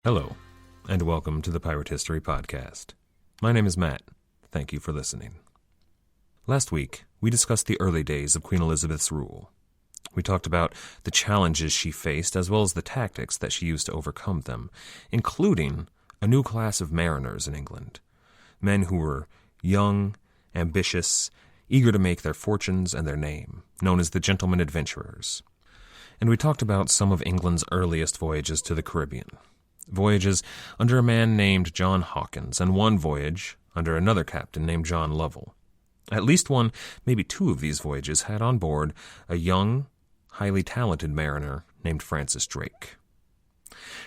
Hello, and welcome to the Pirate History Podcast. My name is Matt. Thank you for listening. Last week, we discussed the early days of Queen Elizabeth's rule. We talked about the challenges she faced as well as the tactics that she used to overcome them, including a new class of mariners in England, men who were young, ambitious, eager to make their fortunes and their name, known as the gentlemen adventurers. And we talked about some of England's earliest voyages to the Caribbean. Voyages under a man named John Hawkins, and one voyage under another captain named John Lovell. At least one, maybe two of these voyages had on board a young, highly talented mariner named Francis Drake.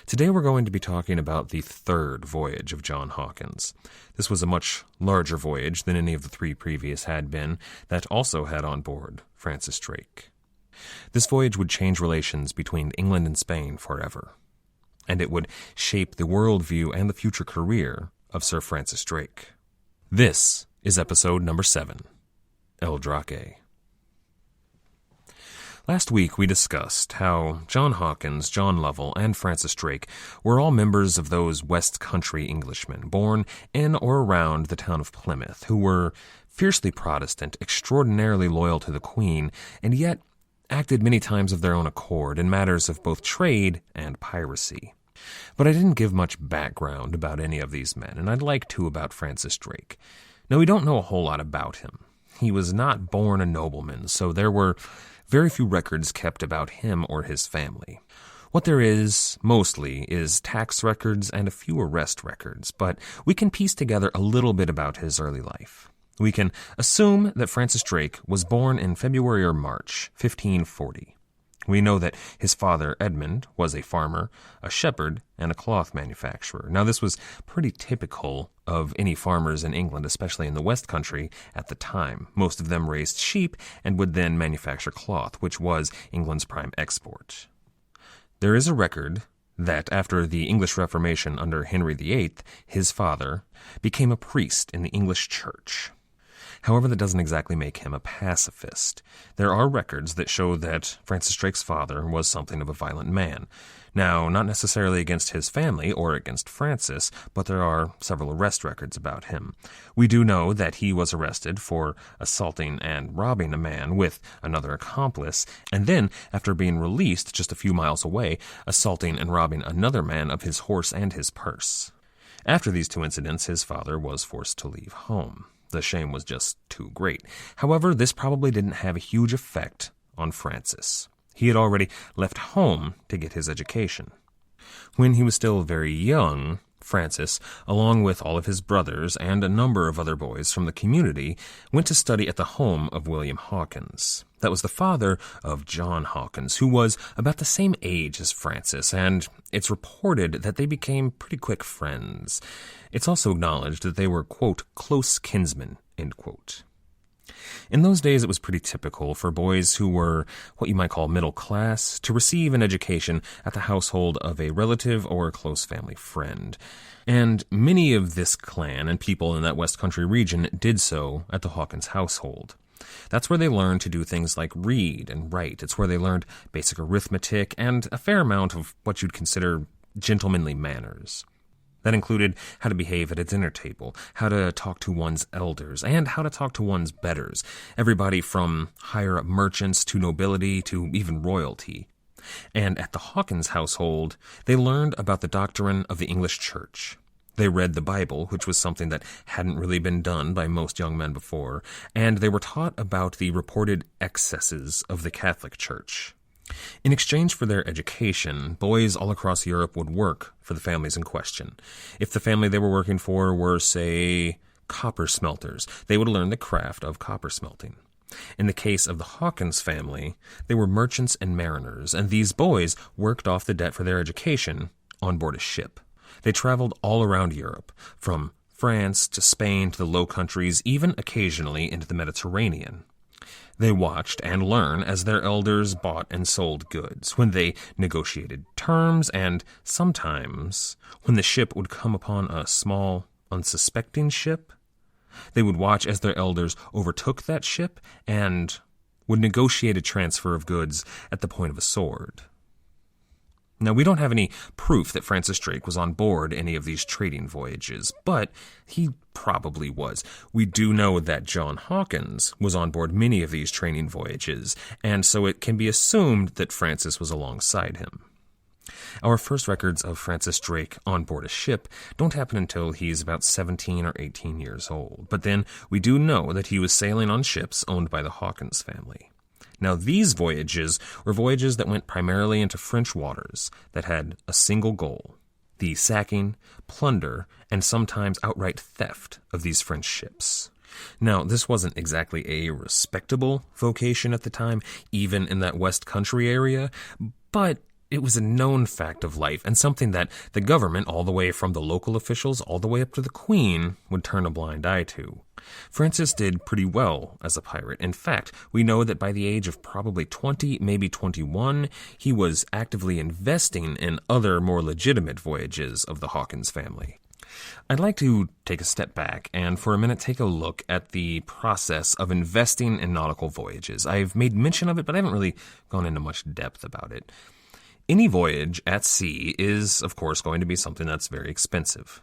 Today we're going to be talking about the third voyage of John Hawkins. This was a much larger voyage than any of the three previous had been that also had on board Francis Drake. This voyage would change relations between England and Spain forever, and it would shape the worldview and the future career of Sir Francis Drake. This is episode number 7, El Draque. Last week we discussed how John Hawkins, John Lovell, and Francis Drake were all members of those West Country Englishmen born in or around the town of Plymouth, who were fiercely Protestant, extraordinarily loyal to the Queen, and yet acted many times of their own accord in matters of both trade and piracy. But I didn't give much background about any of these men, and I'd like to about Francis Drake. Now, we don't know a whole lot about him. He was not born a nobleman, so there were very few records kept about him or his family. What there is, mostly, is tax records and a few arrest records, but we can piece together a little bit about his early life. We can assume that Francis Drake was born in February or March 1540. We know that his father, Edmund, was a farmer, a shepherd, and a cloth manufacturer. Now, this was pretty typical of any farmers in England, especially in the West Country at the time. Most of them raised sheep and would then manufacture cloth, which was England's prime export. There is a record that after the English Reformation under Henry VIII, his father became a priest in the English church. However, that doesn't exactly make him a pacifist. There are records that show that Francis Drake's father was something of a violent man. Now, not necessarily against his family or against Francis, but there are several arrest records about him. We do know that he was arrested for assaulting and robbing a man with another accomplice, and then, after being released just a few miles away, assaulting and robbing another man of his horse and his purse. After these two incidents, his father was forced to leave home. The shame was just too great. However, this probably didn't have a huge effect on Francis. He had already left home to get his education. When he was still very young, Francis, along with all of his brothers and a number of other boys from the community, went to study at the home of William Hawkins. That was the father of John Hawkins, who was about the same age as Francis, and it's reported that they became pretty quick friends. It's also acknowledged that they were, quote, close kinsmen, end quote. In those days, it was pretty typical for boys who were what you might call middle class to receive an education at the household of a relative or a close family friend. And many of this clan and people in that West Country region did so at the Hawkins household. That's where they learned to do things like read and write. It's where they learned basic arithmetic and a fair amount of what you'd consider gentlemanly manners. That included how to behave at a dinner table, how to talk to one's elders, and how to talk to one's betters, everybody from higher-up merchants to nobility to even royalty. And at the Hawkins household, they learned about the doctrine of the English Church. They read the Bible, which was something that hadn't really been done by most young men before, and they were taught about the reported excesses of the Catholic Church. In exchange for their education, boys all across Europe would work for the families in question. If the family they were working for were, say, copper smelters, they would learn the craft of copper smelting. In the case of the Hawkins family, they were merchants and mariners, and these boys worked off the debt for their education on board a ship. They traveled all around Europe, from France to Spain to the Low Countries, even occasionally into the Mediterranean. They watched and learned as their elders bought and sold goods, when they negotiated terms, and sometimes when the ship would come upon a small, unsuspecting ship, they would watch as their elders overtook that ship and would negotiate a transfer of goods at the point of a sword. Now, we don't have any proof that Francis Drake was on board any of these trading voyages, but he probably was. We do know that John Hawkins was on board many of these trading voyages, and so it can be assumed that Francis was alongside him. Our first records of Francis Drake on board a ship don't happen until he's about 17 or 18 years old, but then we do know that he was sailing on ships owned by the Hawkins family. Now, these voyages were voyages that went primarily into French waters that had a single goal: the sacking, plunder, and sometimes outright theft of these French ships. Now, this wasn't exactly a respectable vocation at the time, even in that West Country area, but it was a known fact of life and something that the government, all the way from the local officials all the way up to the Queen, would turn a blind eye to. Francis did pretty well as a pirate. In fact, we know that by the age of probably 20, maybe 21, he was actively investing in other more legitimate voyages of the Hawkins family. I'd like to take a step back and for a minute take a look at the process of investing in nautical voyages. I've made mention of it, but I haven't really gone into much depth about it. Any voyage at sea is, of course, going to be something that's very expensive.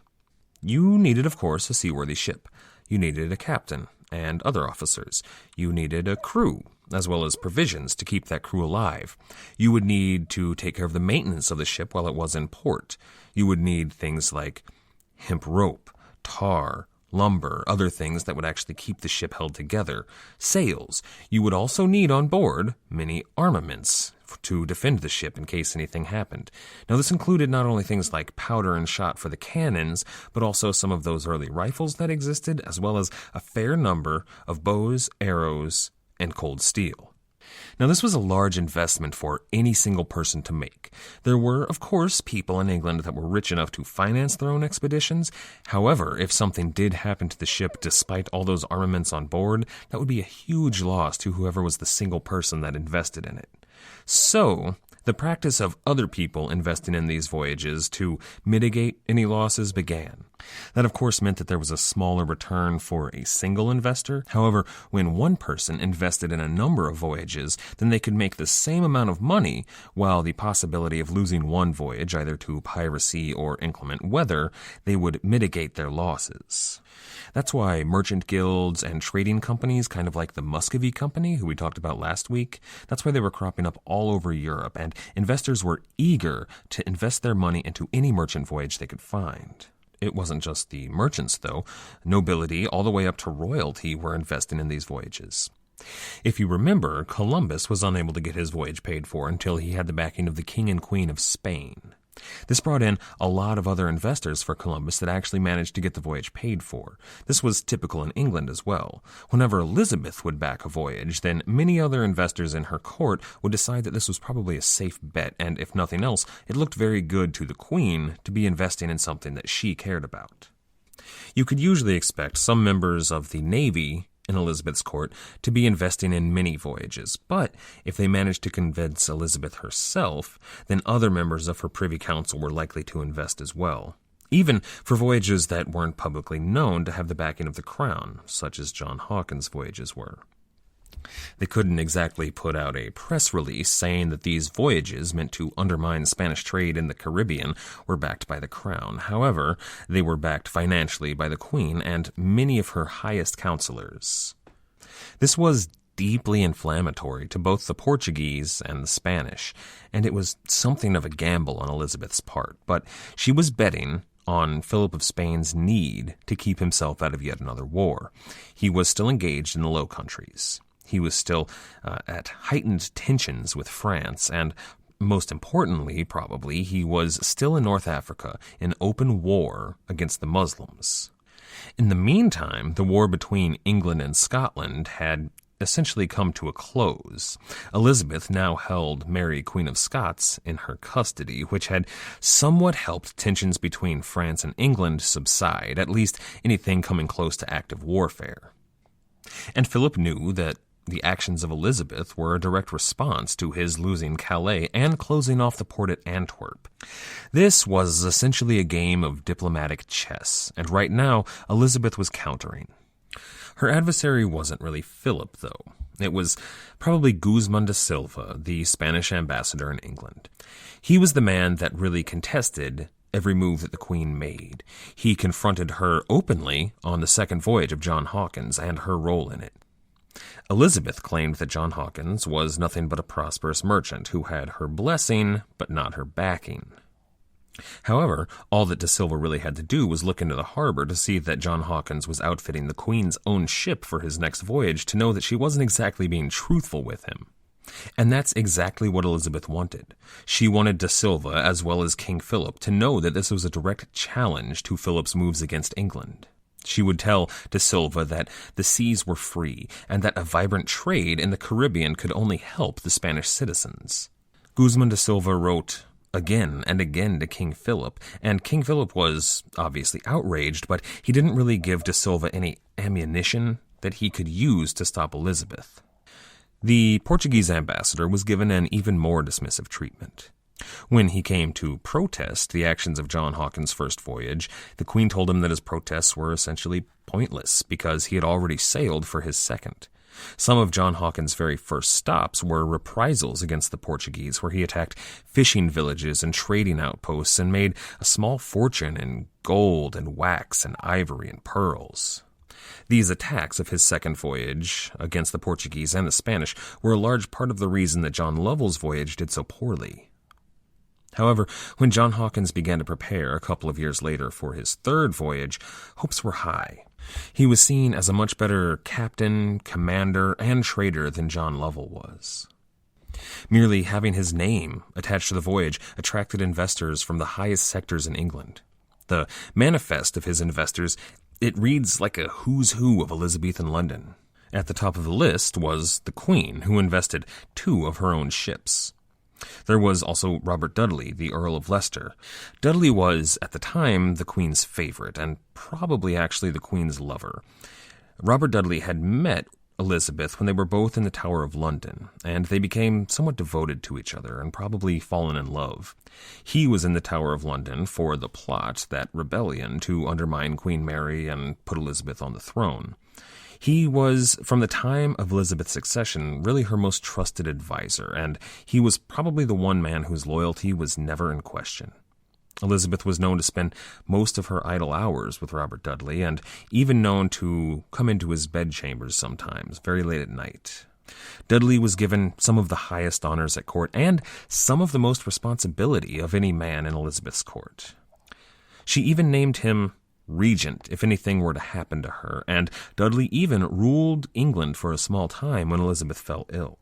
You needed, of course, a seaworthy ship. You needed a captain and other officers. You needed a crew, as well as provisions to keep that crew alive. You would need to take care of the maintenance of the ship while it was in port. You would need things like hemp rope, tar, lumber, other things that would actually keep the ship held together, sails. You would also need on board many armaments to defend the ship in case anything happened. Now, this included not only things like powder and shot for the cannons, but also some of those early rifles that existed, as well as a fair number of bows, arrows, and cold steel. Now, this was a large investment for any single person to make. There were, of course, people in England that were rich enough to finance their own expeditions. However, if something did happen to the ship despite all those armaments on board, that would be a huge loss to whoever was the single person that invested in it. So, the practice of other people investing in these voyages to mitigate any losses began. That, of course, meant that there was a smaller return for a single investor. However, when one person invested in a number of voyages, then they could make the same amount of money, while the possibility of losing one voyage, either to piracy or inclement weather, they would mitigate their losses. That's why merchant guilds and trading companies, kind of like the Muscovy Company, who we talked about last week, that's why they were cropping up all over Europe, and investors were eager to invest their money into any merchant voyage they could find. It wasn't just the merchants, though. Nobility, all the way up to royalty, were investing in these voyages. If you remember, Columbus was unable to get his voyage paid for until he had the backing of the King and Queen of Spain. This brought in a lot of other investors for Columbus that actually managed to get the voyage paid for. This was typical in England as well. Whenever Elizabeth would back a voyage, then many other investors in her court would decide that this was probably a safe bet, and if nothing else, it looked very good to the Queen to be investing in something that she cared about. You could usually expect some members of the Navy in Elizabeth's court to be investing in many voyages, but if they managed to convince Elizabeth herself, then other members of her Privy Council were likely to invest as well, even for voyages that weren't publicly known to have the backing of the crown, such as John Hawkins' voyages were. They couldn't exactly put out a press release saying that these voyages meant to undermine Spanish trade in the Caribbean were backed by the crown. However, they were backed financially by the Queen and many of her highest counselors. This was deeply inflammatory to both the Portuguese and the Spanish, and it was something of a gamble on Elizabeth's part, but she was betting on Philip of Spain's need to keep himself out of yet another war. He was still engaged in the Low Countries. He was still at heightened tensions with France, and most importantly, probably, he was still in North Africa in open war against the Muslims. In the meantime, the war between England and Scotland had essentially come to a close. Elizabeth now held Mary, Queen of Scots, in her custody, which had somewhat helped tensions between France and England subside, at least anything coming close to active warfare. And Philip knew that the actions of Elizabeth were a direct response to his losing Calais and closing off the port at Antwerp. This was essentially a game of diplomatic chess, and right now Elizabeth was countering. Her adversary wasn't really Philip, though. It was probably Guzman de Silva, the Spanish ambassador in England. He was the man that really contested every move that the Queen made. He confronted her openly on the second voyage of John Hawkins and her role in it. Elizabeth claimed that John Hawkins was nothing but a prosperous merchant who had her blessing but not her backing. However, all that De Silva really had to do was look into the harbor to see that John Hawkins was outfitting the Queen's own ship for his next voyage to know that she wasn't exactly being truthful with him. And that's exactly what Elizabeth wanted. She wanted De Silva, as well as King Philip, to know that this was a direct challenge to Philip's moves against England. She would tell De Silva that the seas were free and that a vibrant trade in the Caribbean could only help the Spanish citizens. Guzman de Silva wrote again and again to King Philip, and King Philip was obviously outraged, but he didn't really give De Silva any ammunition that he could use to stop Elizabeth. The Portuguese ambassador was given an even more dismissive treatment. When he came to protest the actions of John Hawkins' first voyage, the Queen told him that his protests were essentially pointless because he had already sailed for his second. Some of John Hawkins' very first stops were reprisals against the Portuguese, where he attacked fishing villages and trading outposts and made a small fortune in gold and wax and ivory and pearls. These attacks of his second voyage against the Portuguese and the Spanish were a large part of the reason that John Lovell's voyage did so poorly. However, when John Hawkins began to prepare a couple of years later for his third voyage, hopes were high. He was seen as a much better captain, commander, and trader than John Lovell was. Merely having his name attached to the voyage attracted investors from the highest sectors in England. The manifest of his investors, it reads like a who's who of Elizabethan London. At the top of the list was the Queen, who invested 2 of her own ships. There was also Robert Dudley, the Earl of Leicester. Dudley was, at the time, the Queen's favorite, and probably actually the Queen's lover. Robert Dudley had met Elizabeth when they were both in the Tower of London, and they became somewhat devoted to each other and probably fallen in love. He was in the Tower of London for the plot, that rebellion to undermine Queen Mary and put Elizabeth on the throne. He was, from the time of Elizabeth's accession, really her most trusted advisor, and he was probably the one man whose loyalty was never in question. Elizabeth was known to spend most of her idle hours with Robert Dudley, and even known to come into his bedchambers sometimes, very late at night. Dudley was given some of the highest honors at court, and some of the most responsibility of any man in Elizabeth's court. She even named him regent if anything were to happen to her, and Dudley even ruled England for a small time when Elizabeth fell ill.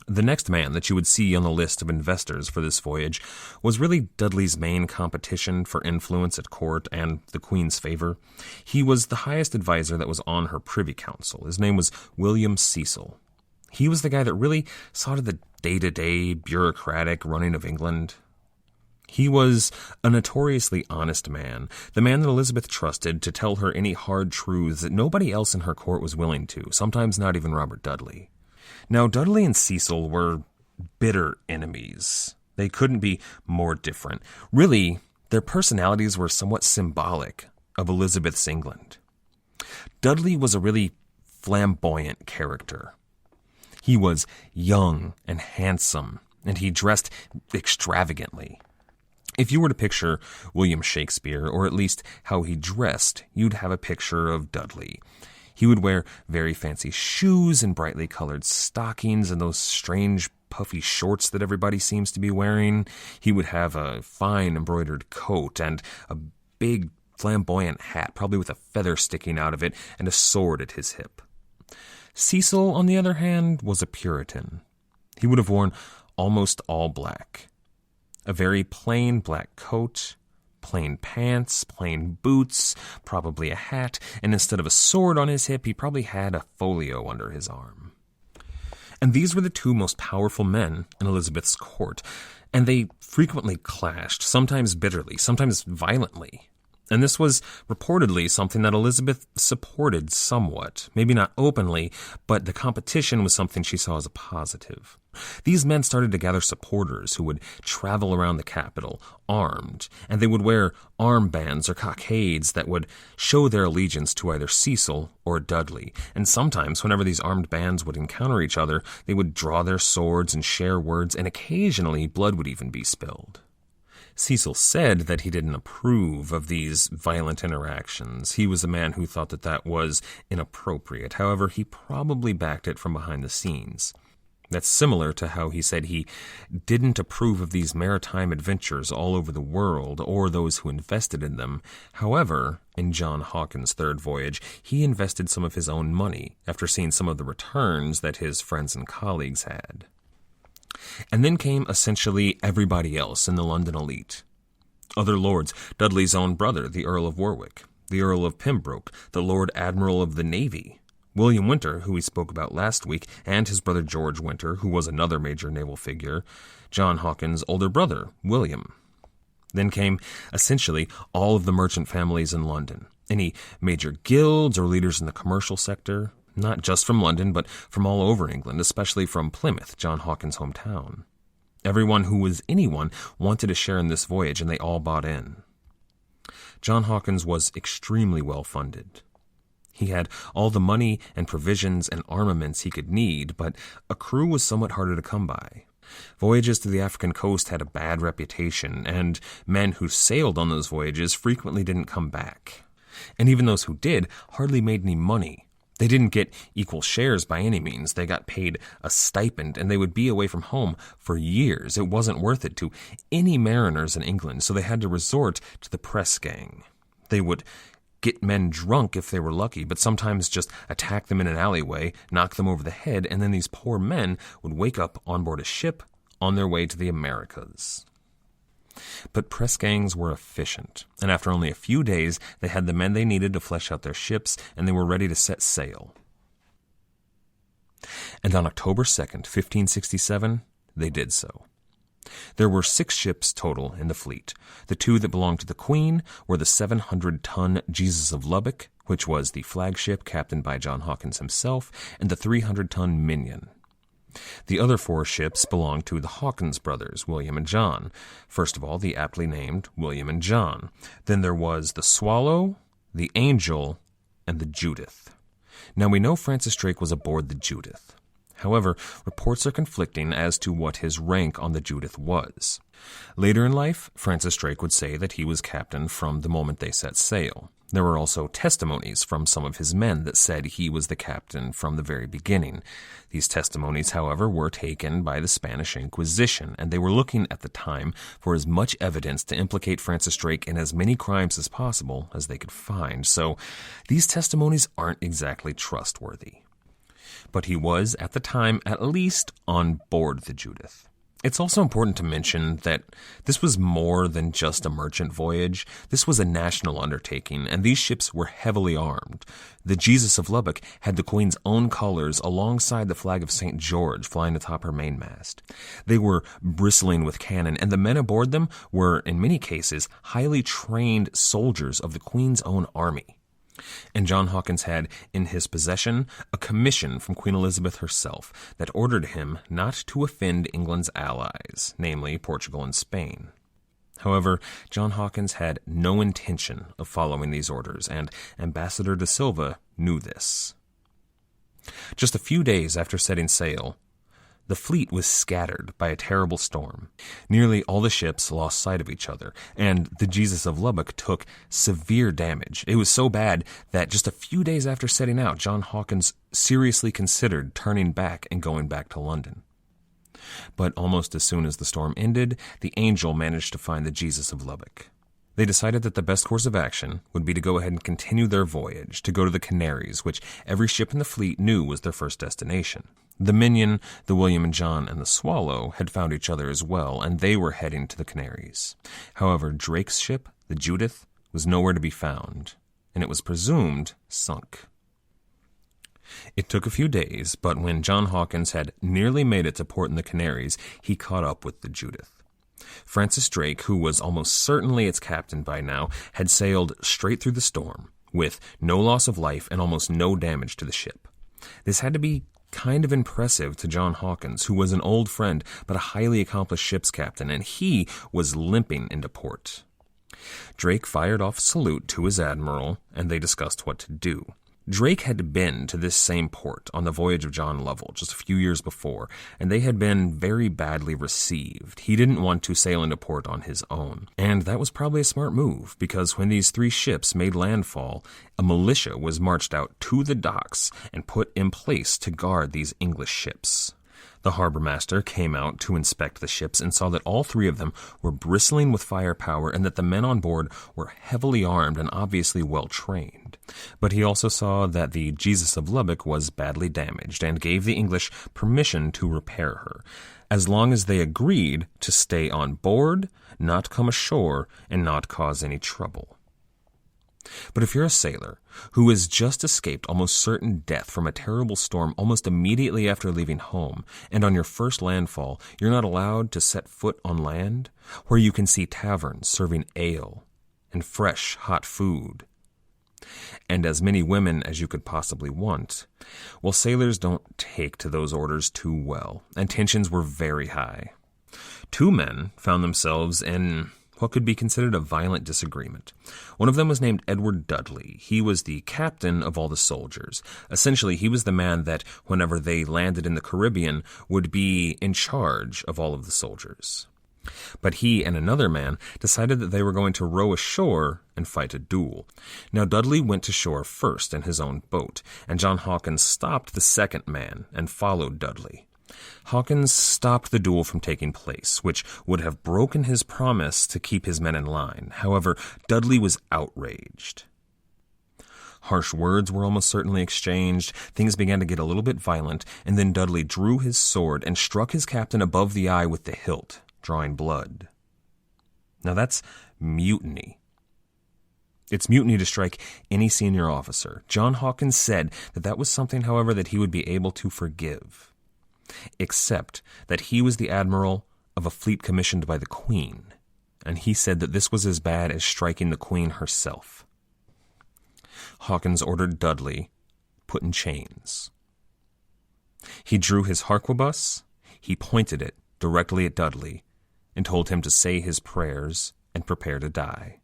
The next man that you would see on the list of investors for this voyage was really Dudley's main competition for influence at court and the Queen's favor. He was the highest advisor that was on her Privy Council. His name was William Cecil. He was the guy that really saw to the day-to-day bureaucratic running of England. He was a notoriously honest man, the man that Elizabeth trusted to tell her any hard truths that nobody else in her court was willing to, sometimes not even Robert Dudley. Now, Dudley and Cecil were bitter enemies. They couldn't be more different. Really, their personalities were somewhat symbolic of Elizabeth's England. Dudley was a really flamboyant character. He was young and handsome, and he dressed extravagantly. If you were to picture William Shakespeare, or at least how he dressed, you'd have a picture of Dudley. He would wear very fancy shoes and brightly colored stockings and those strange puffy shorts that everybody seems to be wearing. He would have a fine embroidered coat and a big flamboyant hat, probably with a feather sticking out of it, and a sword at his hip. Cecil, on the other hand, was a Puritan. He would have worn almost all black. A very plain black coat, plain pants, plain boots, probably a hat, and instead of a sword on his hip, he probably had a folio under his arm. And these were the 2 most powerful men in Elizabeth's court, and they frequently clashed, sometimes bitterly, sometimes violently. And this was reportedly something that Elizabeth supported somewhat. Maybe not openly, but the competition was something she saw as a positive. These men started to gather supporters who would travel around the capital, armed, and they would wear armbands or cockades that would show their allegiance to either Cecil or Dudley. And sometimes, whenever these armed bands would encounter each other, they would draw their swords and share words, and occasionally blood would even be spilled. Cecil said that he didn't approve of these violent interactions. He was a man who thought that that was inappropriate. However, he probably backed it from behind the scenes. That's similar to how he said he didn't approve of these maritime adventures all over the world or those who invested in them. However, in John Hawkins' third voyage, he invested some of his own money after seeing some of the returns that his friends and colleagues had. And then came essentially everybody else in the London elite. Other lords, Dudley's own brother, the Earl of Warwick, the Earl of Pembroke, the Lord Admiral of the Navy, William Winter, who we spoke about last week, and his brother George Winter, who was another major naval figure, John Hawkins' older brother, William. Then came, essentially, all of the merchant families in London, any major guilds or leaders in the commercial sector, not just from London, but from all over England, especially from Plymouth, John Hawkins' hometown. Everyone who was anyone wanted to share in this voyage, and they all bought in. John Hawkins was extremely well-funded. He had all the money and provisions and armaments he could need, but a crew was somewhat harder to come by. Voyages to the African coast had a bad reputation, and men who sailed on those voyages frequently didn't come back. And even those who did hardly made any money. They didn't get equal shares by any means. They got paid a stipend, and they would be away from home for years. It wasn't worth it to any mariners in England, so they had to resort to the press gang. They would get men drunk if they were lucky, but sometimes just attack them in an alleyway, knock them over the head, and then these poor men would wake up on board a ship on their way to the Americas. But press gangs were efficient, and after only a few days, they had the men they needed to flesh out their ships, and they were ready to set sail. And on October 2nd, 1567, they did so. There were 6 ships total in the fleet. The 2 that belonged to the Queen were the 700-ton Jesus of Lubbock, which was the flagship captained by John Hawkins himself, and the 300-ton Minion. The other 4 ships belonged to the Hawkins brothers, William and John. First of all, the aptly named William and John. Then there was the Swallow, the Angel, and the Judith. Now we know Francis Drake was aboard the Judith. However, reports are conflicting as to what his rank on the Judith was. Later in life, Francis Drake would say that he was captain from the moment they set sail. There were also testimonies from some of his men that said he was the captain from the very beginning. These testimonies, however, were taken by the Spanish Inquisition, and they were looking at the time for as much evidence to implicate Francis Drake in as many crimes as possible as they could find. So these testimonies aren't exactly trustworthy. But he was, at the time, at least on board the Judith. It's also important to mention that this was more than just a merchant voyage. This was a national undertaking, and these ships were heavily armed. The Jesus of Lubbock had the Queen's own colors alongside the flag of St. George flying atop her mainmast. They were bristling with cannon, and the men aboard them were, in many cases, highly trained soldiers of the Queen's own army. And John Hawkins had in his possession a commission from Queen Elizabeth herself that ordered him not to offend England's allies, namely Portugal and Spain. However, John Hawkins had no intention of following these orders, and Ambassador de Silva knew this. Just a few days after setting sail, the fleet was scattered by a terrible storm. Nearly all the ships lost sight of each other, and the Jesus of Lubbock took severe damage. It was so bad that just a few days after setting out, John Hawkins seriously considered turning back and going back to London. But almost as soon as the storm ended, the Angel managed to find the Jesus of Lubbock. They decided that the best course of action would be to go ahead and continue their voyage, to go to the Canaries, which every ship in the fleet knew was their first destination. The Minion, the William and John, and the Swallow had found each other as well, and they were heading to the Canaries. However, Drake's ship, the Judith, was nowhere to be found, and it was presumed sunk. It took a few days, but when John Hawkins had nearly made it to port in the Canaries, he caught up with the Judith. Francis Drake, who was almost certainly its captain by now, had sailed straight through the storm, with no loss of life and almost no damage to the ship. This had to be kind of impressive to John Hawkins, who was an old friend but a highly accomplished ship's captain, and he was limping into port. Drake fired off a salute to his admiral, and they discussed what to do. Drake had been to this same port on the voyage of John Lovell just a few years before, and they had been very badly received. He didn't want to sail into port on his own, and that was probably a smart move, because when these 3 ships made landfall, a militia was marched out to the docks and put in place to guard these English ships. The harbor master came out to inspect the ships and saw that all 3 of them were bristling with firepower and that the men on board were heavily armed and obviously well trained. But he also saw that the Jesus of Lubbock was badly damaged and gave the English permission to repair her, as long as they agreed to stay on board, not come ashore, and not cause any trouble. But if you're a sailor who has just escaped almost certain death from a terrible storm almost immediately after leaving home, and on your first landfall you're not allowed to set foot on land, where you can see taverns serving ale and fresh, hot food, and as many women as you could possibly want, well, sailors don't take to those orders too well, and tensions were very high. 2 men found themselves in what could be considered a violent disagreement. One of them was named Edward Dudley. He was the captain of all the soldiers. Essentially, he was the man that, whenever they landed in the Caribbean, would be in charge of all of the soldiers. But he and another man decided that they were going to row ashore and fight a duel. Now, Dudley went to shore first in his own boat, and John Hawkins stopped the second man and followed Dudley. Hawkins stopped the duel from taking place, which would have broken his promise to keep his men in line. However, Dudley was outraged. Harsh words were almost certainly exchanged, things began to get a little bit violent, and then Dudley drew his sword and struck his captain above the eye with the hilt, drawing blood. Now that's mutiny. It's mutiny to strike any senior officer. John Hawkins said that was something, however, that he would be able to forgive, except that he was the admiral of a fleet commissioned by the Queen, and he said that this was as bad as striking the Queen herself. Hawkins ordered Dudley put in chains. He drew his harquebus, he pointed it directly at Dudley, and told him to say his prayers and prepare to die.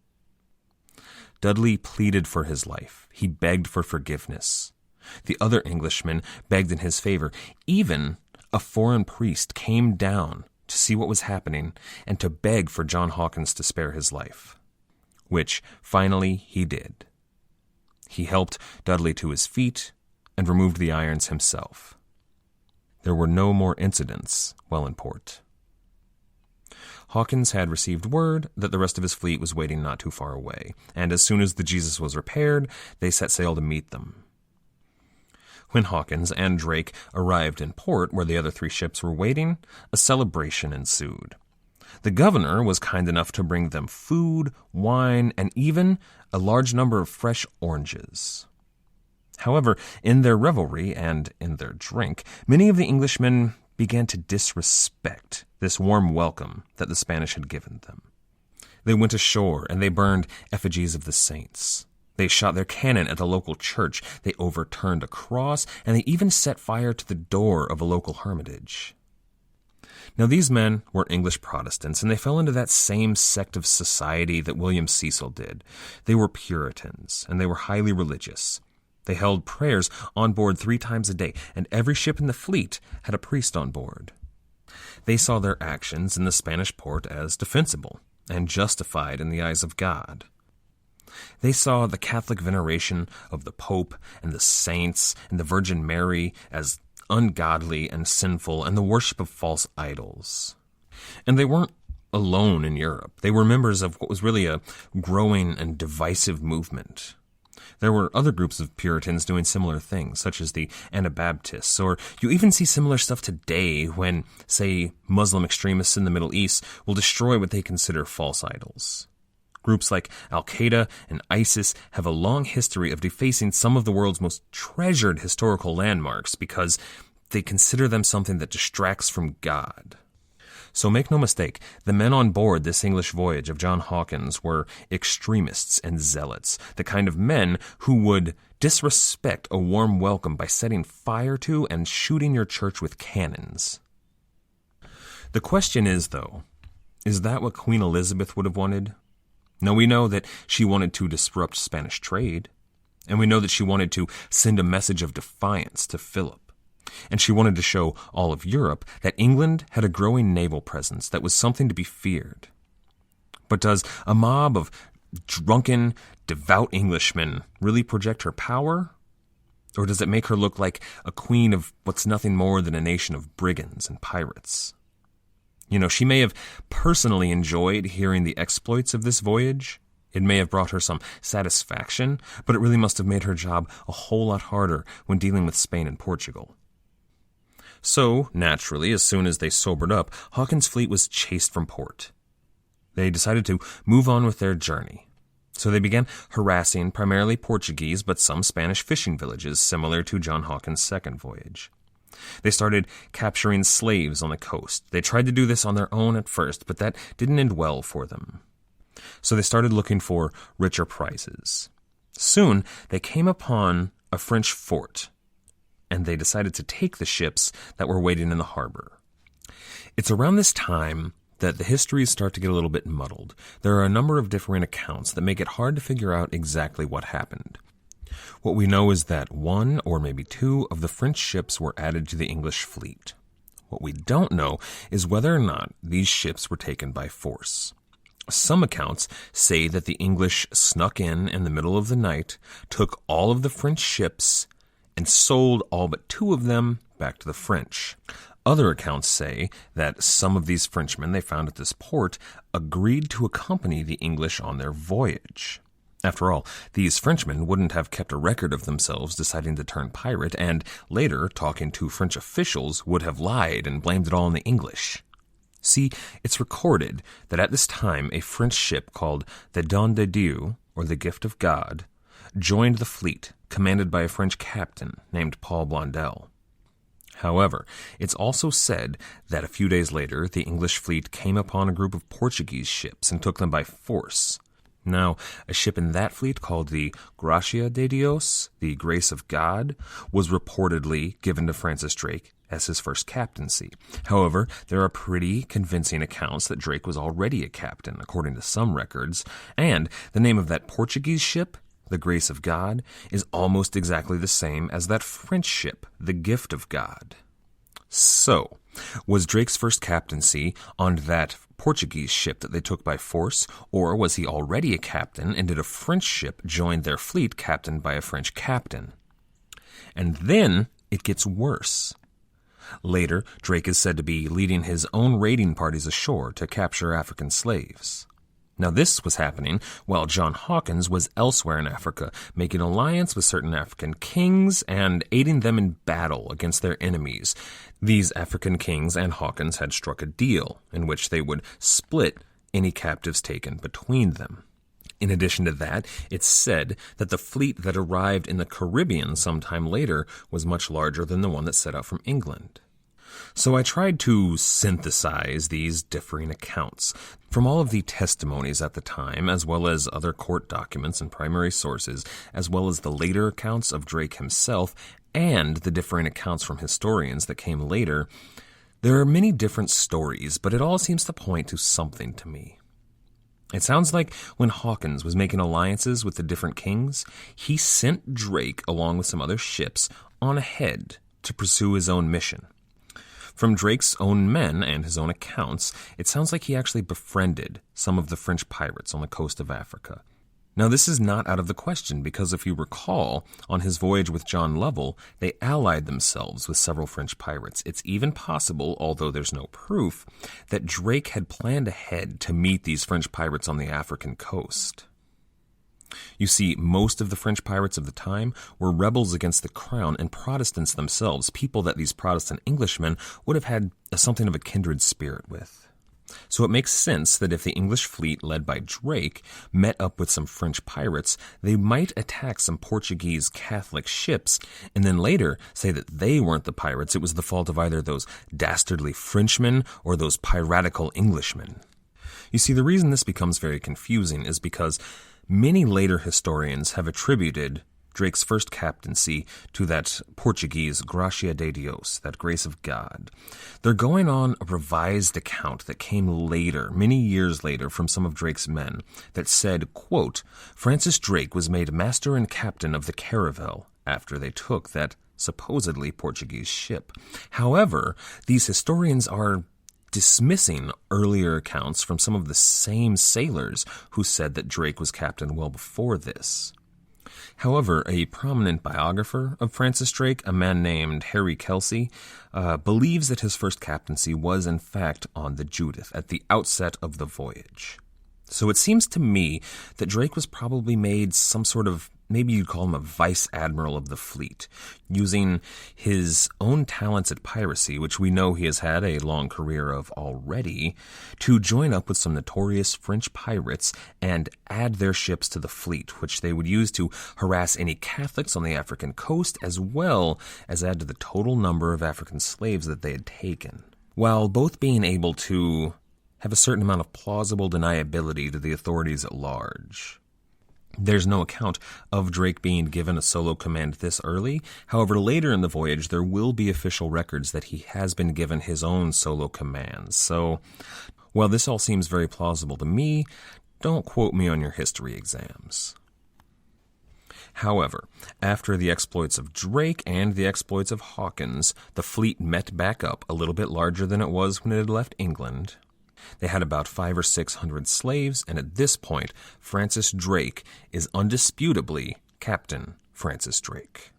Dudley pleaded for his life. He begged for forgiveness. The other Englishmen begged in his favor. Even a foreign priest came down to see what was happening and to beg for John Hawkins to spare his life, which finally he did. He helped Dudley to his feet and removed the irons himself. There were no more incidents while in port. Hawkins had received word that the rest of his fleet was waiting not too far away, and as soon as the Jesus was repaired, they set sail to meet them. When Hawkins and Drake arrived in port where the other 3 ships were waiting, a celebration ensued. The governor was kind enough to bring them food, wine, and even a large number of fresh oranges. However, in their revelry and in their drink, many of the Englishmen began to disrespect this warm welcome that the Spanish had given them. They went ashore and they burned effigies of the saints. They shot their cannon at the local church. They overturned a cross, and they even set fire to the door of a local hermitage. Now, these men were English Protestants, and they fell into that same sect of society that William Cecil did. They were Puritans, and they were highly religious. They held prayers on board 3 times a day, and every ship in the fleet had a priest on board. They saw their actions in the Spanish port as defensible and justified in the eyes of God. They saw the Catholic veneration of the Pope and the saints and the Virgin Mary as ungodly and sinful, and the worship of false idols. And they weren't alone in Europe. They were members of what was really a growing and divisive movement. There were other groups of Puritans doing similar things, such as the Anabaptists, or you even see similar stuff today when, say, Muslim extremists in the Middle East will destroy what they consider false idols. Groups like Al-Qaeda and ISIS have a long history of defacing some of the world's most treasured historical landmarks because they consider them something that distracts from God. So make no mistake, the men on board this English voyage of John Hawkins were extremists and zealots, the kind of men who would disrespect a warm welcome by setting fire to and shooting your church with cannons. The question is, though, is that what Queen Elizabeth would have wanted? Now, we know that she wanted to disrupt Spanish trade, and we know that she wanted to send a message of defiance to Philip. And she wanted to show all of Europe that England had a growing naval presence that was something to be feared. But does a mob of drunken, devout Englishmen really project her power? Or does it make her look like a queen of what's nothing more than a nation of brigands and pirates? You know, she may have personally enjoyed hearing the exploits of this voyage. It may have brought her some satisfaction, but it really must have made her job a whole lot harder when dealing with Spain and Portugal. So, naturally, as soon as they sobered up, Hawkins' fleet was chased from port. They decided to move on with their journey. So they began harassing primarily Portuguese but some Spanish fishing villages similar to John Hawkins' second voyage. They started capturing slaves on the coast. They tried to do this on their own at first, but that didn't end well for them. So they started looking for richer prizes. Soon, they came upon a French fort, and they decided to take the ships that were waiting in the harbor. It's around this time that the histories start to get a little bit muddled. There are a number of differing accounts that make it hard to figure out exactly what happened. What we know is that one or maybe two of the French ships were added to the English fleet. What we don't know is whether or not these ships were taken by force. Some accounts say that the English snuck in the middle of the night, took all of the French ships, and sold all but two of them back to the French. Other accounts say that some of these Frenchmen they found at this port agreed to accompany the English on their voyage. After all, these Frenchmen wouldn't have kept a record of themselves deciding to turn pirate, and later, talking to French officials, would have lied and blamed it all on the English. See, it's recorded that at this time a French ship called the Don de Dieu, or the Gift of God, joined the fleet, commanded by a French captain named Paul Blondel. However, it's also said that a few days later, the English fleet came upon a group of Portuguese ships and took them by force. Now, a ship in that fleet called the Gracia de Dios, the Grace of God, was reportedly given to Francis Drake as his first captaincy. However, there are pretty convincing accounts that Drake was already a captain, according to some records, and the name of that Portuguese ship, the Grace of God, is almost exactly the same as that French ship, the Gift of God. So, was Drake's first captaincy on that Portuguese ship that they took by force, or was he already a captain and did a French ship join their fleet captained by a French captain? And then it gets worse. Later, Drake is said to be leading his own raiding parties ashore to capture African slaves. Now, this was happening while John Hawkins was elsewhere in Africa, making alliance with certain African kings and aiding them in battle against their enemies. These African kings and Hawkins had struck a deal in which they would split any captives taken between them. In addition to that, it's said that the fleet that arrived in the Caribbean sometime later was much larger than the one that set out from England. So I tried to synthesize these differing accounts from all of the testimonies at the time, as well as other court documents and primary sources, as well as the later accounts of Drake himself and the differing accounts from historians that came later. There are many different stories, but it all seems to point to something to me. It sounds like when Hawkins was making alliances with the different kings, he sent Drake along with some other ships on ahead to pursue his own mission. From Drake's own men and his own accounts, it sounds like he actually befriended some of the French pirates on the coast of Africa. Now, this is not out of the question because if you recall, on his voyage with John Lovell, they allied themselves with several French pirates. It's even possible, although there's no proof, that Drake had planned ahead to meet these French pirates on the African coast. You see, most of the French pirates of the time were rebels against the crown and Protestants themselves, people that these Protestant Englishmen would have had something of a kindred spirit with. So it makes sense that if the English fleet led by Draque met up with some French pirates, they might attack some Portuguese Catholic ships and then later say that they weren't the pirates, it was the fault of either those dastardly Frenchmen or those piratical Englishmen. You see, the reason this becomes very confusing is because many later historians have attributed Drake's first captaincy to that Portuguese gracia de Dios, that grace of God. They're going on a revised account that came later, many years later, from some of Drake's men that said, quote, Francis Drake was made master and captain of the Caravel after they took that supposedly Portuguese ship. However, these historians are dismissing earlier accounts from some of the same sailors who said that Drake was captain well before this. However, a prominent biographer of Francis Drake, a man named Harry Kelsey, believes that his first captaincy was in fact on the Judith at the outset of the voyage. So it seems to me that Drake was probably made some sort of, maybe you'd call him a vice admiral of the fleet, using his own talents at piracy, which we know he has had a long career of already, to join up with some notorious French pirates and add their ships to the fleet, which they would use to harass any Catholics on the African coast, as well as add to the total number of African slaves that they had taken, while both being able to have a certain amount of plausible deniability to the authorities at large. There's no account of Drake being given a solo command this early. However, later in the voyage, there will be official records that he has been given his own solo commands. So, while this all seems very plausible to me, don't quote me on your history exams. However, after the exploits of Drake and the exploits of Hawkins, the fleet met back up a little bit larger than it was when it had left England. They had about 500 or 600 slaves, and at this point, Francis Drake is undisputably Captain Francis Drake.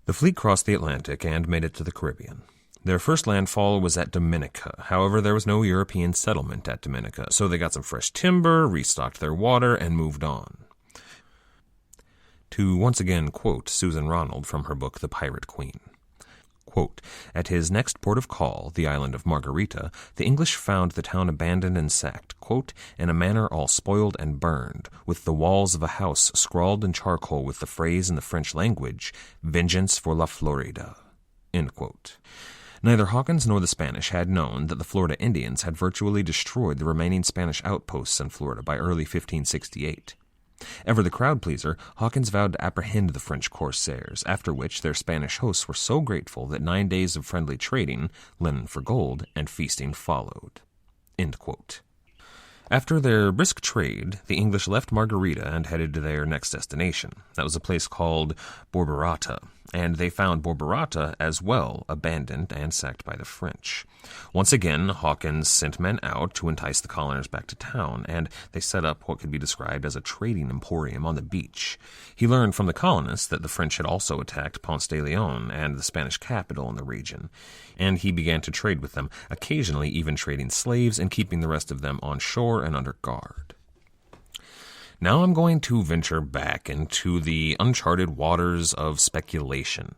The fleet crossed the Atlantic and made it to the Caribbean. Their first landfall was at Dominica. However, there was no European settlement at Dominica, so they got some fresh timber, restocked their water, and moved on. To once again quote Susan Ronald from her book The Pirate Queen. Quote, at his next port of call, the island of Margarita, the English found the town abandoned and sacked, quote, in a manner all spoiled and burned, with the walls of a house scrawled in charcoal with the phrase in the French language, vengeance for La Florida, end quote. Neither Hawkins nor the Spanish had known that the Florida Indians had virtually destroyed the remaining Spanish outposts in Florida by early 1568. Ever the crowd-pleaser, Hawkins vowed to apprehend the French corsairs, after which their Spanish hosts were so grateful that 9 days of friendly trading, linen for gold, and feasting followed. End quote. After their brisk trade, the English left Margarita and headed to their next destination. That was a place called Borborata, and they found Borborata as well abandoned and sacked by the French. Once again, Hawkins sent men out to entice the colonists back to town, and they set up what could be described as a trading emporium on the beach. He learned from the colonists that the French had also attacked Ponce de Leon and the Spanish capital in the region, and he began to trade with them, occasionally even trading slaves and keeping the rest of them on shore and under guard. Now I'm going to venture back into the uncharted waters of speculation.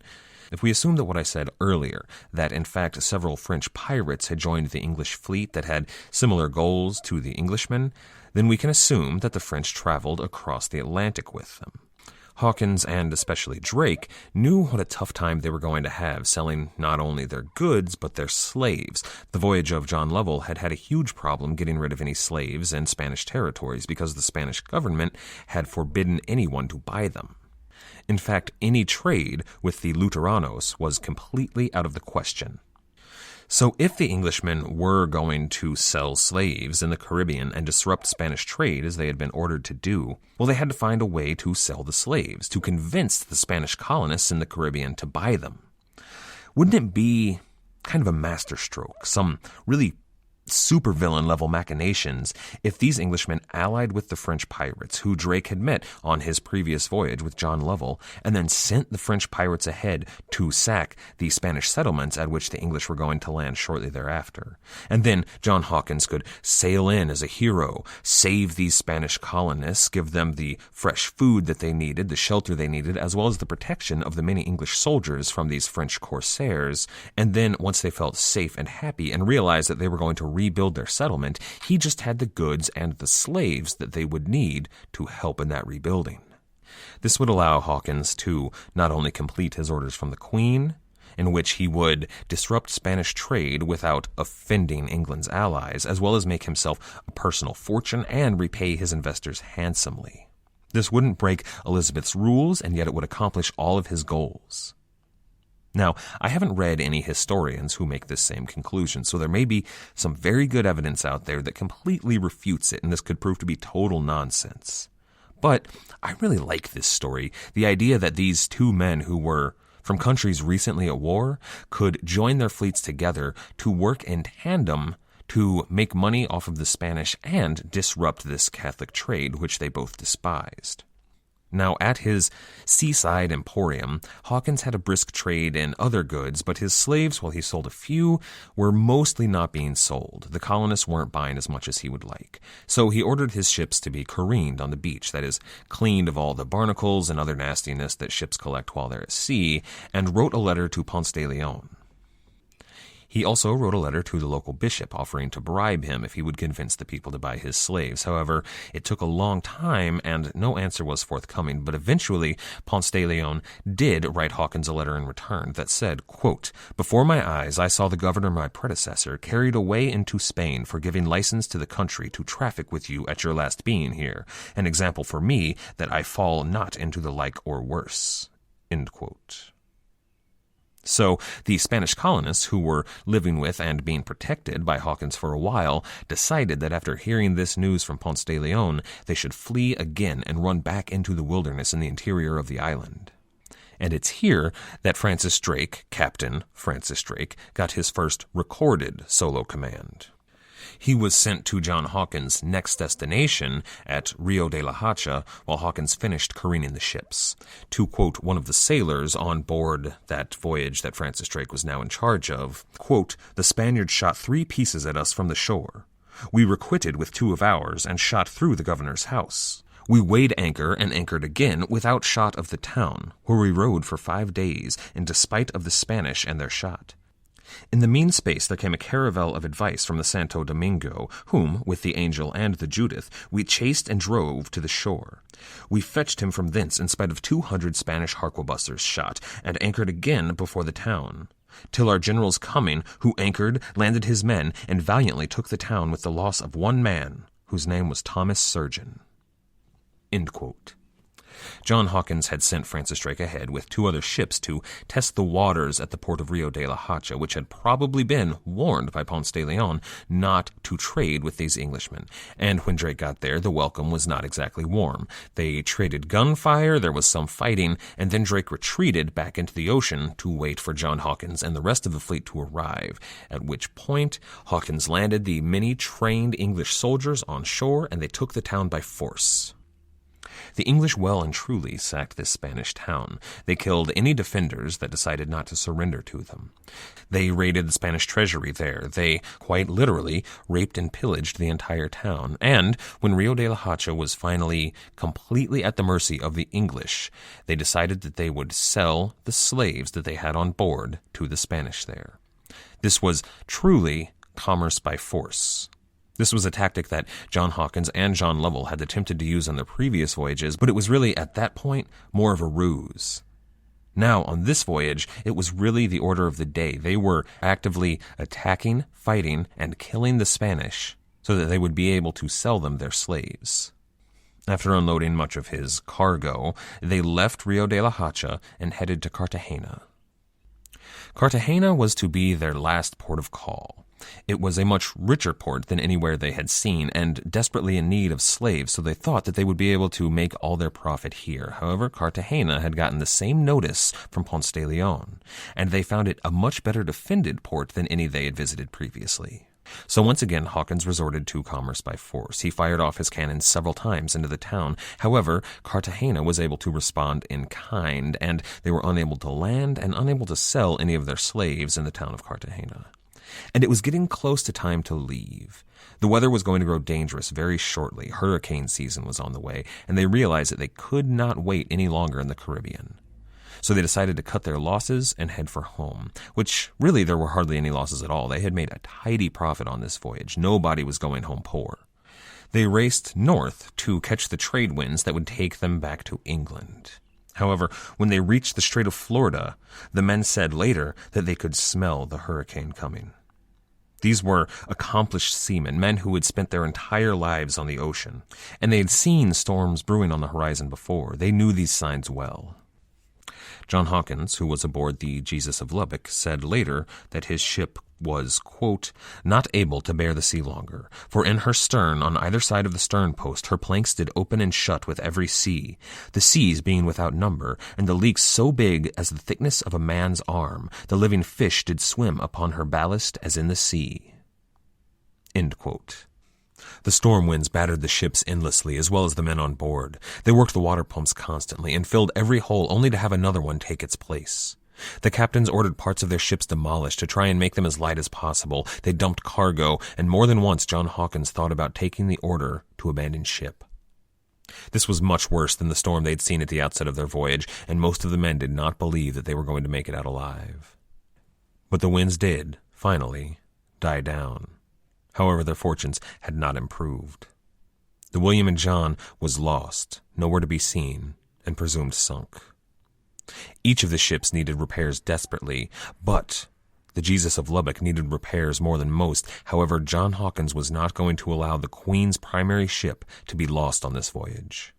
If we assume that what I said earlier, that in fact several French pirates had joined the English fleet that had similar goals to the Englishmen, then we can assume that the French traveled across the Atlantic with them. Hawkins, and especially Drake, knew what a tough time they were going to have selling not only their goods, but their slaves. The voyage of John Lovell had had a huge problem getting rid of any slaves in Spanish territories because the Spanish government had forbidden anyone to buy them. In fact, any trade with the Luteranos was completely out of the question. So if the Englishmen were going to sell slaves in the Caribbean and disrupt Spanish trade as they had been ordered to do, well, they had to find a way to sell the slaves, to convince the Spanish colonists in the Caribbean to buy them. Wouldn't it be kind of a masterstroke, some really supervillain level machinations, if these Englishmen allied with the French pirates who Drake had met on his previous voyage with John Lovell, and then sent the French pirates ahead to sack the Spanish settlements at which the English were going to land shortly thereafter. And then John Hawkins could sail in as a hero, save these Spanish colonists, give them the fresh food that they needed, the shelter they needed, as well as the protection of the many English soldiers from these French corsairs. And then once they felt safe and happy and realized that they were going to rebuild their settlement. He just had the goods and the slaves that they would need to help in that rebuilding. This would allow Hawkins to not only complete his orders from the Queen, in which he would disrupt Spanish trade without offending England's allies, as well as make himself a personal fortune and repay his investors handsomely. This wouldn't break Elizabeth's rules, and yet it would accomplish all of his goals. Now, I haven't read any historians who make this same conclusion, so there may be some very good evidence out there that completely refutes it, and this could prove to be total nonsense. But I really like this story, the idea that these two men who were from countries recently at war could join their fleets together to work in tandem to make money off of the Spanish and disrupt this Catholic trade, which they both despised. Now, at his seaside emporium, Hawkins had a brisk trade in other goods, but his slaves, while he sold a few, were mostly not being sold. The colonists weren't buying as much as he would like. So he ordered his ships to be careened on the beach, that is, cleaned of all the barnacles and other nastiness that ships collect while they're at sea, and wrote a letter to Ponce de Leon. He also wrote a letter to the local bishop offering to bribe him if he would convince the people to buy his slaves. However, it took a long time and no answer was forthcoming, but eventually Ponce de Leon did write Hawkins a letter in return that said, quote, "Before my eyes I saw the governor my predecessor carried away into Spain for giving license to the country to traffic with you at your last being here, an example for me that I fall not into the like or worse." End quote. So the Spanish colonists, who were living with and being protected by Hawkins for a while, decided that after hearing this news from Ponce de Leon, they should flee again and run back into the wilderness in the interior of the island. And it's here that Francis Drake, Captain Francis Drake, got his first recorded solo command. He was sent to John Hawkins' next destination at Rio de la Hacha while Hawkins finished careening the ships. To quote one of the sailors on board that voyage that Francis Drake was now in charge of, quote, "The Spaniards shot 3 pieces at us from the shore. We requited with 2 of ours and shot through the governor's house. We weighed anchor and anchored again without shot of the town, where we rode for 5 days in despite of the Spanish and their shot. In the mean space there came a caravel of advice from the Santo Domingo, whom, with the Angel and the Judith, we chased and drove to the shore. We fetched him from thence in spite of 200 Spanish harquebusers shot, and anchored again before the town, till our general's coming, who anchored, landed his men, and valiantly took the town with the loss of 1 man, whose name was Thomas Surgeon." End quote. John Hawkins had sent Francis Drake ahead with 2 other ships to test the waters at the port of Rio de la Hacha, which had probably been warned by Ponce de Leon not to trade with these Englishmen. And when Drake got there, the welcome was not exactly warm. They traded gunfire, there was some fighting, and then Drake retreated back into the ocean to wait for John Hawkins and the rest of the fleet to arrive, at which point Hawkins landed the many trained English soldiers on shore, and they took the town by force. The English well and truly sacked this Spanish town. They killed any defenders that decided not to surrender to them. They raided the Spanish treasury there. They, quite literally, raped and pillaged the entire town. And when Rio de la Hacha was finally completely at the mercy of the English, they decided that they would sell the slaves that they had on board to the Spanish there. This was truly commerce by force. This was a tactic that John Hawkins and John Lovell had attempted to use on their previous voyages, but it was really, at that point, more of a ruse. Now, on this voyage, it was really the order of the day. They were actively attacking, fighting, and killing the Spanish so that they would be able to sell them their slaves. After unloading much of his cargo, they left Rio de la Hacha and headed to Cartagena. Cartagena was to be their last port of call. It was a much richer port than anywhere they had seen, and desperately in need of slaves, so they thought that they would be able to make all their profit here. However, Cartagena had gotten the same notice from Ponce de Leon, and they found it a much better defended port than any they had visited previously. So once again, Hawkins resorted to commerce by force. He fired off his cannons several times into the town. However, Cartagena was able to respond in kind, and they were unable to land and unable to sell any of their slaves in the town of Cartagena. And it was getting close to time to leave. The weather was going to grow dangerous very shortly. Hurricane season was on the way, and they realized that they could not wait any longer in the Caribbean. So they decided to cut their losses and head for home, which really there were hardly any losses at all. They had made a tidy profit on this voyage. Nobody was going home poor. They raced north to catch the trade winds that would take them back to England. However, when they reached the Strait of Florida, the men said later that they could smell the hurricane coming. These were accomplished seamen, men who had spent their entire lives on the ocean, and they had seen storms brewing on the horizon before. They knew these signs well. John Hawkins, who was aboard the Jesus of Lubbock, said later that his ship was, quote, not able to bear the sea longer, for in her stern, on either side of the stern post, her planks did open and shut with every sea, the seas being without number, and the leaks so big as the thickness of a man's arm, the living fish did swim upon her ballast as in the sea. End quote. The storm winds battered the ships endlessly, as well as the men on board. They worked the water pumps constantly and filled every hole only to have another one take its place. The captains ordered parts of their ships demolished to try and make them as light as possible. They dumped cargo, and more than once John Hawkins thought about taking the order to abandon ship. This was much worse than the storm they'd seen at the outset of their voyage, and most of the men did not believe that they were going to make it out alive. But the winds did, finally, die down. However, their fortunes had not improved. The William and John was lost, nowhere to be seen, and presumed sunk. Each of the ships needed repairs desperately, but the Jesus of Lubbock needed repairs more than most. However, John Hawkins was not going to allow the Queen's primary ship to be lost on this voyage.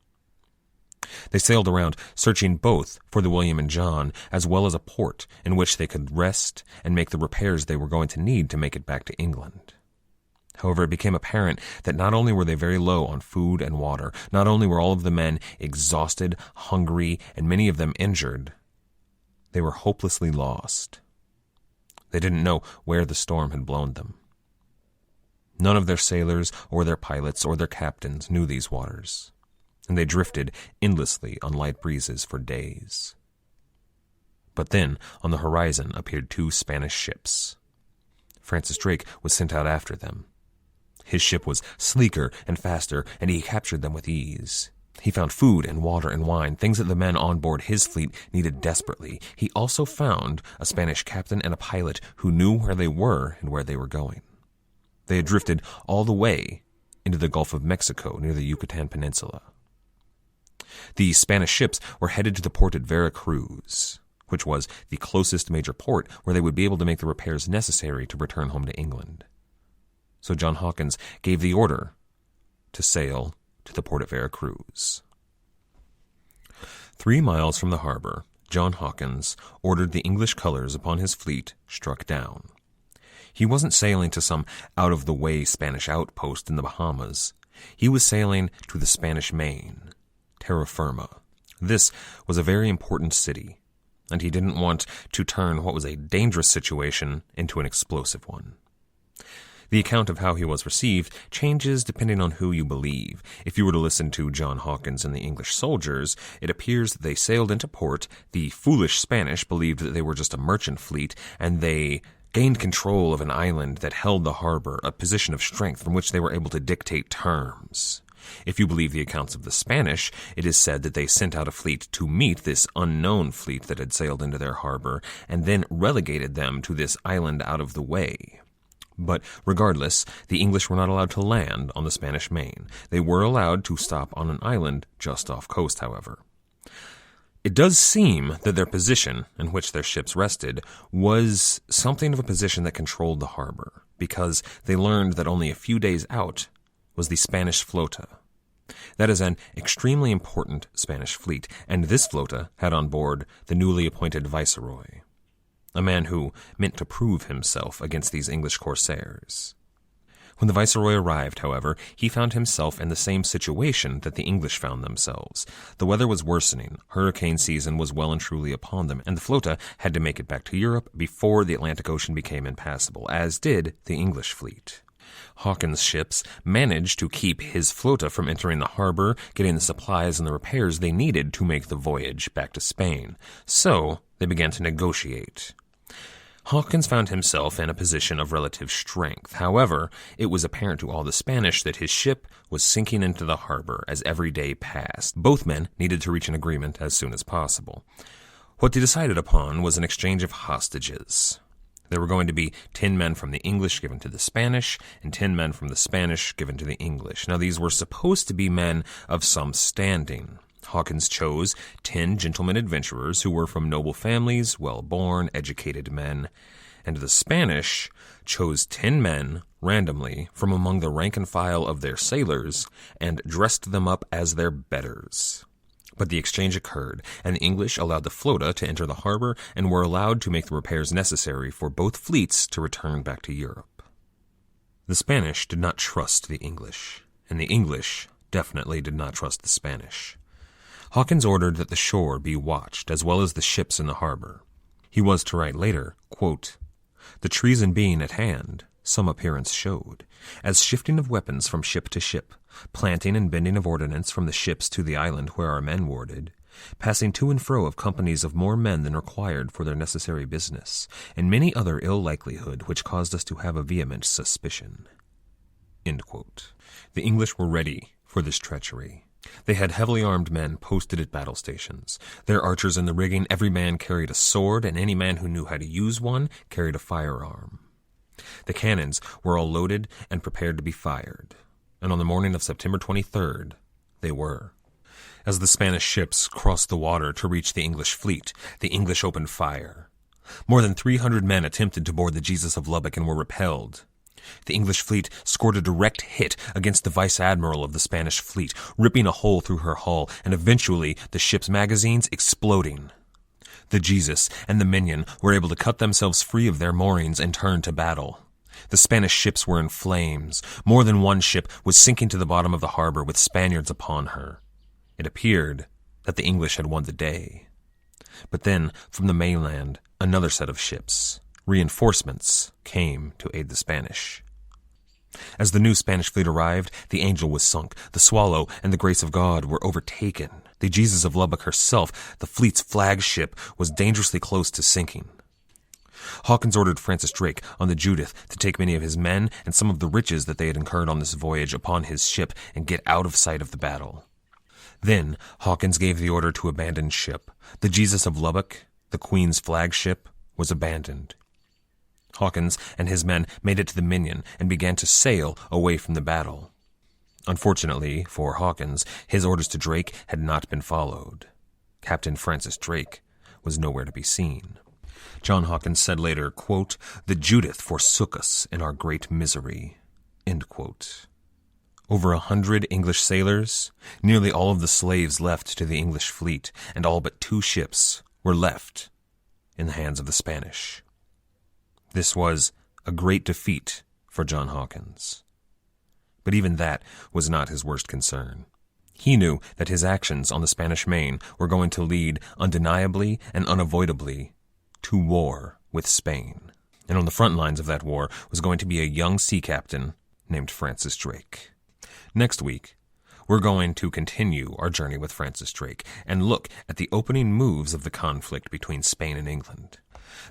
They sailed around, searching both for the William and John, as well as a port in which they could rest and make the repairs they were going to need to make it back to England. However, it became apparent that not only were they very low on food and water, not only were all of the men exhausted, hungry, and many of them injured, they were hopelessly lost. They didn't know where the storm had blown them. None of their sailors or their pilots or their captains knew these waters, and they drifted endlessly on light breezes for days. But then, on the horizon appeared 2 Spanish ships. Francis Drake was sent out after them. His ship was sleeker and faster, and he captured them with ease. He found food and water and wine, things that the men on board his fleet needed desperately. He also found a Spanish captain and a pilot who knew where they were and where they were going. They had drifted all the way into the Gulf of Mexico near the Yucatan Peninsula. The Spanish ships were headed to the port at Veracruz, which was the closest major port where they would be able to make the repairs necessary to return home to England. So John Hawkins gave the order to sail to the port at Veracruz. 3 miles from the harbor, John Hawkins ordered the English colors upon his fleet struck down. He wasn't sailing to some out-of-the-way Spanish outpost in the Bahamas. He was sailing to the Spanish Main, terra firma. This was a very important city, and he didn't want to turn what was a dangerous situation into an explosive one. The account of how he was received changes depending on who you believe. If you were to listen to John Hawkins and the English soldiers, it appears that they sailed into port. The foolish Spanish believed that they were just a merchant fleet, and they gained control of an island that held the harbor, a position of strength from which they were able to dictate terms. If you believe the accounts of the Spanish, it is said that they sent out a fleet to meet this unknown fleet that had sailed into their harbor, and then relegated them to this island out of the way. But regardless, the English were not allowed to land on the Spanish Main. They were allowed to stop on an island just off coast, however. It does seem that their position, in which their ships rested, was something of a position that controlled the harbor, because they learned that only a few days out was the Spanish Flota. That is an extremely important Spanish fleet, and this Flota had on board the newly appointed viceroy, a man who meant to prove himself against these English corsairs. When the viceroy arrived, however, he found himself in the same situation that the English found themselves. The weather was worsening, hurricane season was well and truly upon them, and the Flota had to make it back to Europe before the Atlantic Ocean became impassable, as did the English fleet. Hawkins' ships managed to keep his Flota from entering the harbor, getting the supplies and the repairs they needed to make the voyage back to Spain. So they began to negotiate. Hawkins found himself in a position of relative strength. However, it was apparent to all the Spanish that his ship was sinking into the harbor as every day passed. Both men needed to reach an agreement as soon as possible. What they decided upon was an exchange of hostages. There were going to be 10 men from the English given to the Spanish, and 10 men from the Spanish given to the English. Now, these were supposed to be men of some standing. Hawkins chose 10 gentlemen adventurers who were from noble families, well-born, educated men, and the Spanish chose 10 men randomly from among the rank and file of their sailors and dressed them up as their betters. But the exchange occurred, and the English allowed the Flota to enter the harbor and were allowed to make the repairs necessary for both fleets to return back to Europe. The Spanish did not trust the English, and the English definitely did not trust the Spanish. Hawkins ordered that the shore be watched, as well as the ships in the harbor. He was to write later, quote, "The treason being at hand, some appearance showed, as shifting of weapons from ship to ship, planting and bending of ordnance from the ships to the island where our men warded, passing to and fro of companies of more men than required for their necessary business, and many other ill likelihood which caused us to have a vehement suspicion." End quote. The English were ready for this treachery. They had heavily armed men posted at battle stations. Their archers in the rigging, every man carried a sword, and any man who knew how to use one carried a firearm. The cannons were all loaded and prepared to be fired, and on the morning of September 23rd, they were. As the Spanish ships crossed the water to reach the English fleet, the English opened fire. More than 300 men attempted to board the Jesus of Lubbock and were repelled. The English fleet scored a direct hit against the vice admiral of the Spanish fleet, ripping a hole through her hull, and eventually the ship's magazines exploding. The Jesus and the Minion were able to cut themselves free of their moorings and turn to battle. The Spanish ships were in flames. More than one ship was sinking to the bottom of the harbor with Spaniards upon her. It appeared that the English had won the day. But then, from the mainland, another set of ships, reinforcements, came to aid the Spanish. As the new Spanish fleet arrived, the Angel was sunk, the Swallow and the Grace of God were overtaken. The Jesus of Lubbock herself, the fleet's flagship, was dangerously close to sinking. Hawkins ordered Francis Drake on the Judith to take many of his men and some of the riches that they had incurred on this voyage upon his ship and get out of sight of the battle. Then Hawkins gave the order to abandon ship. The Jesus of Lubbock, the Queen's flagship, was abandoned. Hawkins and his men made it to the Minion and began to sail away from the battle. Unfortunately for Hawkins, his orders to Drake had not been followed. Captain Francis Drake was nowhere to be seen. John Hawkins said later, quote, "The Judith forsook us in our great misery." End quote. Over 100 English sailors, nearly all of the slaves left to the English fleet, and all but 2 ships were left in the hands of the Spanish. This was a great defeat for John Hawkins. But even that was not his worst concern. He knew that his actions on the Spanish Main were going to lead undeniably and unavoidably to war with Spain. And on the front lines of that war was going to be a young sea captain named Francis Drake. Next week, we're going to continue our journey with Francis Drake and look at the opening moves of the conflict between Spain and England.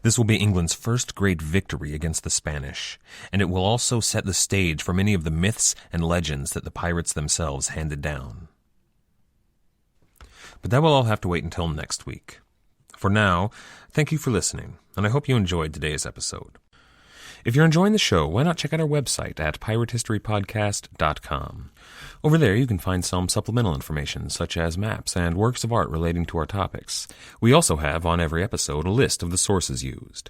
This will be England's first great victory against the Spanish, and it will also set the stage for many of the myths and legends that the pirates themselves handed down. But that will all have to wait until next week. For now, thank you for listening, and I hope you enjoyed today's episode. If you're enjoying the show, why not check out our website at piratehistorypodcast.com. Over there, you can find some supplemental information, such as maps and works of art relating to our topics. We also have, on every episode, a list of the sources used.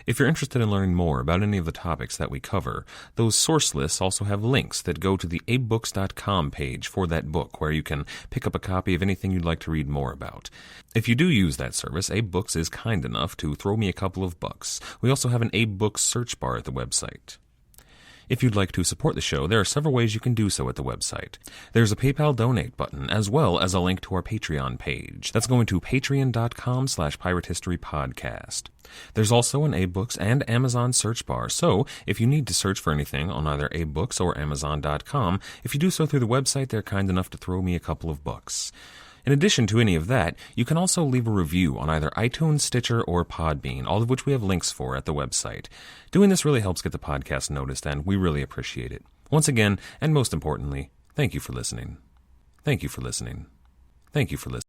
If you're interested in learning more about any of the topics that we cover, those source lists also have links that go to the abebooks.com page for that book, where you can pick up a copy of anything you'd like to read more about. If you do use that service, Abe Books is kind enough to throw me a couple of bucks. We also have an Abe Books search bar at the website. If you'd like to support the show, there are several ways you can do so at the website. There's a PayPal donate button, as well as a link to our Patreon page. That's going to patreon.com/piratehistorypodcast. There's also an Abe Books and Amazon search bar, so if you need to search for anything on either Abe Books or Amazon.com, if you do so through the website, they're kind enough to throw me a couple of bucks. In addition to any of that, you can also leave a review on either iTunes, Stitcher, or Podbean, all of which we have links for at the website. Doing this really helps get the podcast noticed, and we really appreciate it. Once again, and most importantly, thank you for listening. Thank you for listening. Thank you for listening.